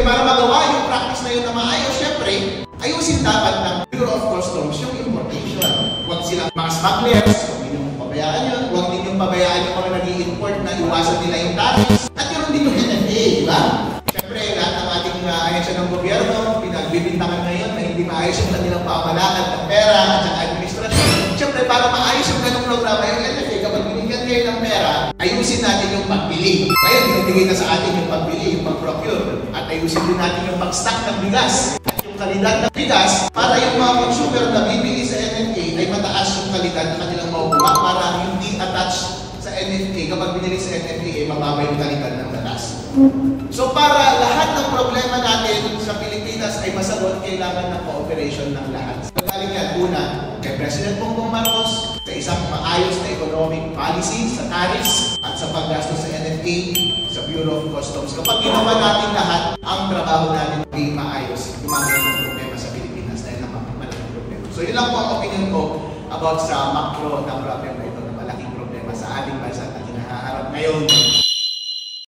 para magawa yung practice na yun na maayos, syempre, ayusin dapat ng Bureau of Customs yung importation. Huwag silang mga smugglers, huwag ninyong pabayaan yun, huwag ninyong pabayaan yung mga nag-i-import na iwasan nila yung tariffs. At yun din yung NFA, di ba? Syempre, lahat ng ating ahensya ng gobyerno, pinagbibintangan ngayon na hindi maayos yung kanilang pamalaan ng pera at saka administrasyon. Syempre, para maayos yung ganong programa yung NFA, kapag binigyan kayo ng pera, ayusin natin yung pagbili. Ngayon, binibigay na sa atin yung pagbili, yung pag-procure. At ayusin din natin yung pag-stock ng bigas. At yung kalidad ng bigas, para yung mga consumer na bibili sa NFA ay mataas yung kalidad na kanilang makukuha para hindi attached sa NFA. Kapag binili sa NFA, ay mababa yung kalidad ng gatas. So para lahat ng problema natin sa Pilipinas ay masagot, kailangan ng cooperation ng lahat. Galing yan, una, kay President Bongbong Marcos, sa isang maayos na economic policy, sa tariffs, at sa paggastos sa NFA, sa Bureau of Customs. Kapag ginawa natin lahat, ang trabaho natin ay maayos. Dumami yung problema sa Pilipinas dahil naman malaking problema. So yun lang po ang opinion ko about sa macro na problema ito na malaking problema sa ating bansa at hinaharap ngayon.